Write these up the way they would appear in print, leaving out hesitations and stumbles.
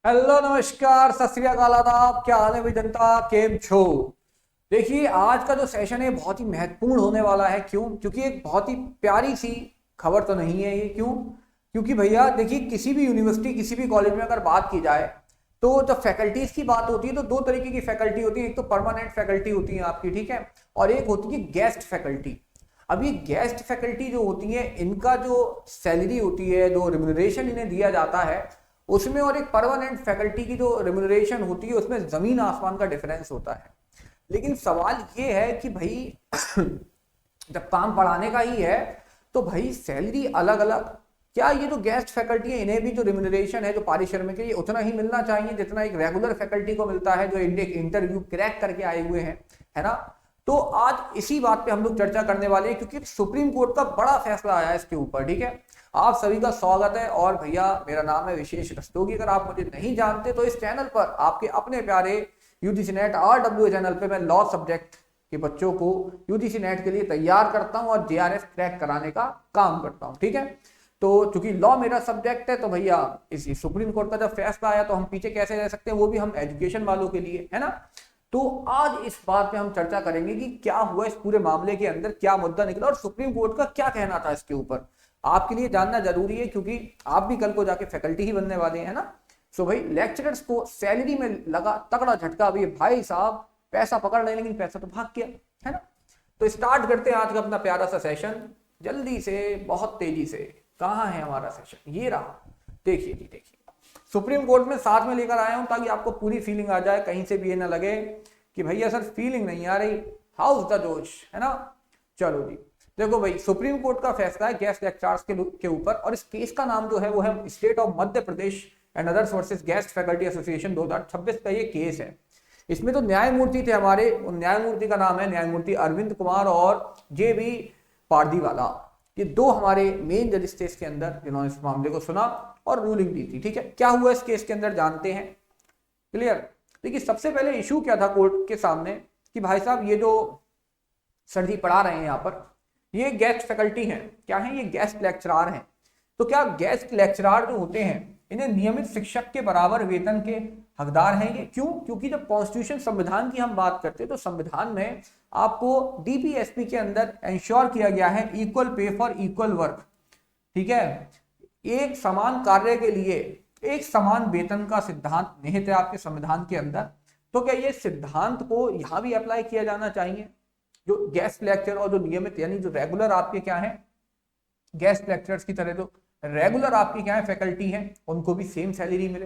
Hello नमस्कार सत श्री अकाल आदाब, क्या हाल है भाई जनता, केम छो। देखिए आज का जो सेशन है बहुत ही महत्वपूर्ण होने वाला है। क्यों? क्योंकि एक बहुत ही प्यारी सी खबर तो नहीं है ये। क्यों? क्योंकि भैया देखिए, किसी भी यूनिवर्सिटी किसी भी कॉलेज में अगर बात की जाए तो जब फैकल्टीज की बात होती है तो दो तरीके की फैकल्टी होती है। एक तो परमानेंट फैकल्टी होती है आपकी, ठीक है, और एक होती है गेस्ट फैकल्टी। अब ये गेस्ट फैकल्टी जो होती है, इनका जो सैलरी होती है, जो रिम्यूनरेशन इन्हें दिया जाता है उसमें, और एक परमानेंट फैकल्टी की जो रिम्यूनरेशन होती है उसमें जमीन आसमान का डिफरेंस होता है। लेकिन सवाल ये है कि भाई जब काम पढ़ाने का ही है तो भाई सैलरी अलग अलग, क्या ये जो गेस्ट फैकल्टी है इन्हें भी जो रिम्यूनरेशन है, जो पारिश्रमिक है, ये उतना ही मिलना चाहिए जितना एक रेगुलर फैकल्टी को मिलता है जो इंटरव्यू क्रैक करके आए हुए हैं, है ना? तो आज इसी बात पे हम लोग चर्चा करने वाले हैं क्योंकि सुप्रीम कोर्ट का बड़ा फैसला आया है इसके ऊपर, ठीक है। आप सभी का स्वागत है। और भैया मेरा नाम है विशेष रस्तोगी। अगर आप मुझे नहीं जानते तो इस चैनल पर आपके अपने प्यारे यूजीसी नेट RWA चैनल पे मैं लॉ सब्जेक्ट के बच्चों को यूजीसी नेट के लिए तैयार करता हूं और JRF क्रैक कराने का काम करता हूं, ठीक है। तो चूंकि लॉ मेरा सब्जेक्ट है तो भैया इसी सुप्रीम कोर्ट का जब फैसला आया तो हम पीछे कैसे रह सकते हैं, वो भी हम एजुकेशन वालों के लिए, है ना। तो आज इस बात पे हम चर्चा करेंगे कि क्या हुआ इस पूरे मामले के अंदर, क्या मुद्दा निकला और सुप्रीम कोर्ट का क्या कहना था इसके ऊपर। आपके लिए जानना जरूरी है क्योंकि आप भी कल को जाके फैकल्टी ही बनने वाले हैं ना। सो भाई लेक्चरर्स को सैलरी में लगा तगड़ा झटका। अभी भाई साहब पैसा पकड़ रहे लेकिन पैसा तो भाग गया, है ना। तो स्टार्ट करते हैं आज का अपना प्यारा सा सेशन जल्दी से, बहुत तेजी से। कहाँ है हमारा सेशन? ये रहा। देखिए जी, देखिए सुप्रीम कोर्ट में साथ में लेकर आया हूं ताकि आपको पूरी फीलिंग आ जाए, कहीं से भी ये ना लगे कि भैया सर फीलिंग नहीं आ रही, हाउस द जोश, है ना। चलो जी, देखो भाई सुप्रीम कोर्ट का फैसला है गेस्ट लेक्चरर्स के ऊपर, और इस केस का नाम जो है वो है state of Madhya Pradesh and others versus guest faculty association 2026 का ये केस है। इसमें तो न्यायमूर्ति थे हमारे, उन न्यायमूर्ति का नाम है न्यायमूर्ति अरविंद कुमार और JB पारदीवाला। ये दो हमारे मेन जज थे इसके अंदर जिन्होंने इस मामले को सुना और रूलिंग दी थी, ठीक है। क्या हुआ इस केस के अंदर जानते हैं, क्लियर। देखिए सबसे पहले इशू क्या था कोर्ट के सामने कि भाई साहब ये जो सर जी पढ़ा रहे हैं यहाँ पर, ये गेस्ट फैकल्टी हैं। क्या है? ये गेस्ट लेक्चरार हैं। तो क्या गेस्ट लेक्चरार जो होते हैं इन्हें नियमित शिक्षक के बराबर वेतन के हकदार हैं ये? क्यों? क्योंकि जब कॉन्स्टिट्यूशन संविधान की हम बात करते हैं तो संविधान में आपको DPSP के अंदर इंश्योर किया गया है equal pay for equal work, ठीक है। एक समान कार्य के लिए एक समान वेतन का सिद्धांत निहित है आपके संविधान के अंदर। तो क्या ये सिद्धांत को यहां भी अप्लाई किया जाना चाहिए? जो गेस्ट लेक्चर और जो नियमित यानी जो रेगुलर आपके क्या है गेस्ट लेक्चरर्स की तरह जो रेगुलर आपकी क्या है फैकल्टी है, उनको भी सेम सैलरी मिले।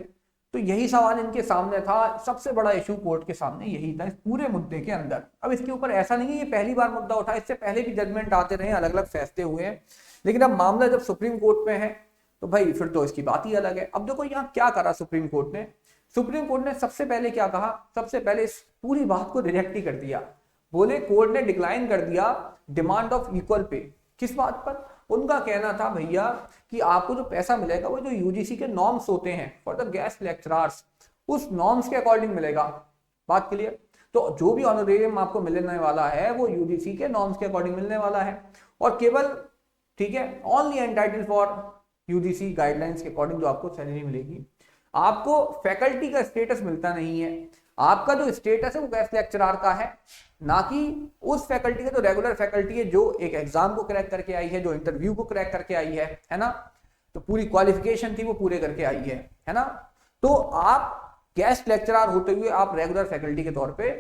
तो यही सवाल इनके सामने था। सबसे बड़ा इशू कोर्ट के सामने यही था इस पूरे मुद्दे के अंदर। अब इसके ऊपर ऐसा नहीं है ये पहली बार मुद्दा उठा, इससे पहले भी जजमेंट आते रहे, अलग अलग फैसले हुए हैं, लेकिन अब मामला जब सुप्रीम कोर्ट में है तो भाई फिर तो इसकी बात ही अलग है। अब देखो यहाँ क्या करा सुप्रीम कोर्ट ने। सुप्रीम कोर्ट ने सबसे पहले क्या कहा, सबसे पहले इस पूरी बात को रिजेक्ट ही कर दिया। बोले कोर्ट ने डिक्लाइन कर दिया डिमांड ऑफ इक्वल पे। किस बात पर? उनका कहना था भैया कि आपको जो पैसा मिलेगा वो जो यूजीसी के नॉर्म्स होते हैं फॉर द गेस्ट लेक्चरर्स, उस नॉर्म्स के अकॉर्डिंग मिलेगा। बात क्लियर? तो जो भी ऑनरेरियम आपको मिलने वाला है वो यूजीसी के नॉर्म्स के अकॉर्डिंग मिलने वाला है, और केवल, ठीक है, only entitled for UGC guidelines के अकॉर्डिंग जो आपको सैलरी मिलेगी। आपको फैकल्टी का स्टेटस मिलता नहीं है। आपका जो स्टेटस है वो गेस्ट लेक्चरर का है, ना कि उस फैकल्टी का जो रेगुलर फैकल्टी है जो एक एग्जाम को क्रैक करके आई है, जो इंटरव्यू को क्रैक करके आई है ना। तो पूरी क्वालिफिकेशन थी वो पूरे करके आई है ना। तो आप गेस्ट लेक्चरर होते हुए आप रेगुलर फैकल्टी के तौर पे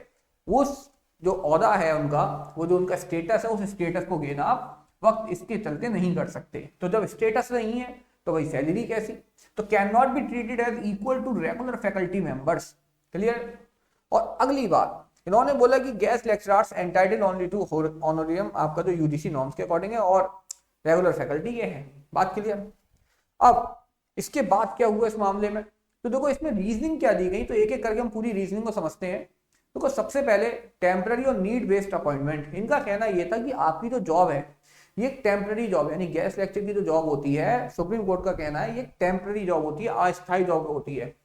उस जो ओहदा है उनका, वो जो उनका स्टेटस है, उस स्टेटस को गेन आप वक्त इसके चलते नहीं कर सकते। तो जब स्टेटस नहीं है तो भाई सैलरी कैसी? तो can not be treated as equal to regular faculty members, clear. और अगली बात इन्होंने बोला कि guest lecturers entitled only to honorarium आपका जो यूजीसी नॉर्म्स के अकॉर्डिंग है और रेगुलर फैकल्टी ये है। बात क्लियर। अब इसके बाद क्या हुआ इस मामले में, तो देखो इसमें रीजनिंग क्या दी गई, तो एक एक करके हम पूरी रीजनिंग को समझते हैं। देखो सबसे पहले टेम्पररी और नीड बेस्ड अपॉइंटमेंट। इनका कहना यह था कि आपकी जो जॉब है ये टेम्पररी जॉब, यानी गेस्ट लेक्चर की जो जॉब होती है, सुप्रीम कोर्ट का कहना है ये टेम्पररी जॉब होती है, अस्थायी जॉब होती है,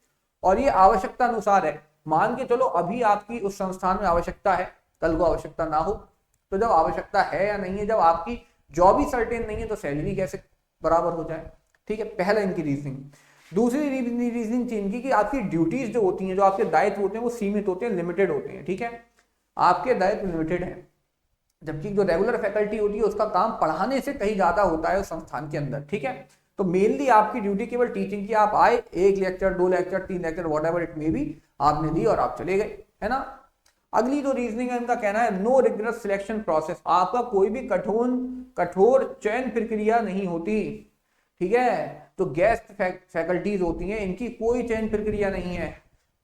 और ये आवश्यकता अनुसार है। मान के चलो अभी आपकी उस संस्थान में आवश्यकता है, कल को आवश्यकता ना हो, तो जब आवश्यकता है या नहीं है, जब आपकी जॉब ही सर्टेन नहीं है तो सैलरी कैसे बराबर हो जाए? ठीक है, पहला इनकी रीजनिंग। दूसरी रीजनिंग थी इनकी कि आपकी ड्यूटीज जो होती हैं, जो आपके दायित्व होते हैं वो सीमित होते हैं, लिमिटेड होते हैं, ठीक है, आपके दायित्व लिमिटेड है, जबकि जो रेगुलर फैकल्टी होती है उसका काम पढ़ाने से कहीं ज्यादा होता है उस संस्थान के अंदर, ठीक है। तो मेनली आपकी ड्यूटी केवल टीचिंग की, आप आए, 1 lecture 2 lecture 3 lecture what ever it may be आपने दी और आप चले गए, है ना। अगली जो रीजनिंग है इनका कहना है नो रिगरस सिलेक्शन प्रोसेस, आपका कोई भी कठोर चयन प्रक्रिया नहीं होती, ठीक है। तो गेस्ट फैकल्टीज होती हैं, इनकी कोई चयन प्रक्रिया नहीं है,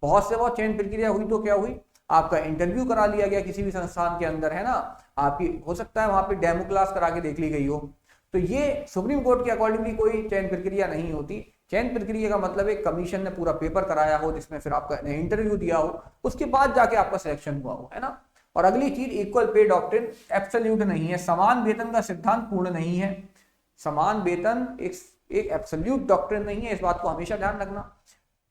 बहुत से बहुत चयन प्रक्रिया हुई तो क्या हुई, आपका इंटरव्यू करा लिया गया किसी भी संस्थान के अंदर, है ना, आपकी हो सकता है वहां पे डेमो क्लास करा के देख ली गई हो। तो ये सुप्रीम कोर्ट के अकॉर्डिंगली कोई चयन प्रक्रिया नहीं होती। चयन प्रक्रिया का मतलब एक कमीशन ने पूरा पेपर कराया हो जिसमें फिर आपका इंटरव्यू दिया हो, उसके बाद जाके आपका सिलेक्शन हुआ हो, है ना। और अगली चीज इक्वल पे डॉक्ट्रिन एब्सोल्यूट नहीं है, समान वेतन का सिद्धांत पूर्ण नहीं है, समान वेतन एक एब्सोल्यूट डॉक्ट्रिन नहीं है, इस बात को हमेशा ध्यान रखना,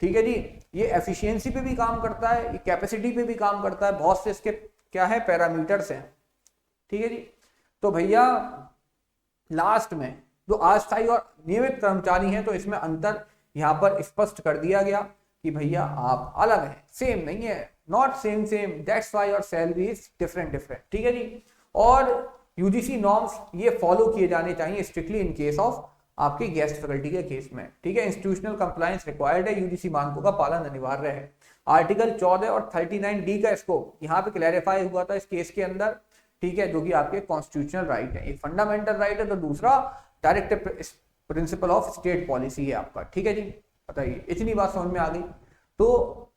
ठीक है जी। ये एफिशिएंसी पे भी काम करता है, ये कैपेसिटी पे भी काम करता है, बहुत से इसके क्या है पैरामीटर्स हैं, ठीक है जी। तो भैया लास्ट में जो अस्थायी और नियमित कर्मचारी हैं तो इसमें अंतर यहाँ पर स्पष्ट कर दिया गया कि भैया आप अलग हैं, सेम नहीं है, not same, that's why your salary is different, ठीक है जी। और यूजीसी नॉर्म्स ये फॉलो किए जाने चाहिए स्ट्रिक्टली इन केस ऑफ आपके गेस्ट फैकल्टी के केस में, ठीक है। इंस्टीट्यूशनल कंप्लायंस रिक्वायर्ड है, यूजीसी मानकों का पालन अनिवार्य है। आर्टिकल 14 और 39D का स्कोप यहाँ पे क्लैरिफाई हुआ था इस केस के अंदर, ठीक है, जो कि आपके कॉन्स्टिट्यूशनल राइट है, एक फंडामेंटल राइट है, तो दूसरा direct principle of state policy है आपका, ठीक है जी। बताइए इतनी बात समझ में आ गई। तो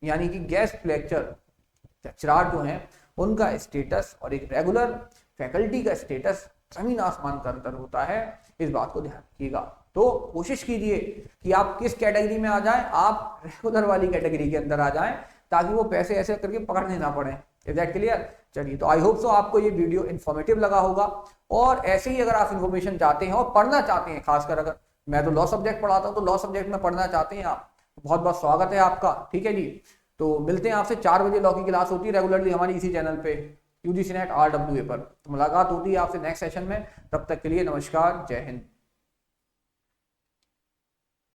यानी कि गेस्ट लेक्चरार जो हैं उनका स्टेटस और एक रेगुलर फैकल्टी का स्टेटस जमीन आसमान का अंतर होता है, इस बात को ध्यान रखिएगा। तो कोशिश कीजिए कि आप किस कैटेगरी में आ जाएं, आप रेगुलर वाली कैटेगरी के अंदर आ जाएं, ताकि वो पैसे ऐसे करके पकड़ने ना पड़े। Is that clear? चलिए, तो आई होप सो आपको ये वीडियो इन्फॉर्मेटिव लगा होगा, और ऐसे ही अगर आप इन्फॉर्मेशन चाहते हैं और पढ़ना चाहते हैं, खासकर अगर मैं तो लॉ सब्जेक्ट पढ़ाता हूँ, तो लॉ सब्जेक्ट में पढ़ना चाहते हैं आप, बहुत बहुत स्वागत है आपका, ठीक है जी। तो मिलते हैं आपसे 4 बजे लॉ की क्लास होती है रेगुलरली हमारी इसी चैनल पे यूजीसी नेट RWA पर। तो मुलाकात होती है आपसे नेक्स्ट सेशन में, तब तक के लिए नमस्कार, जय हिंद।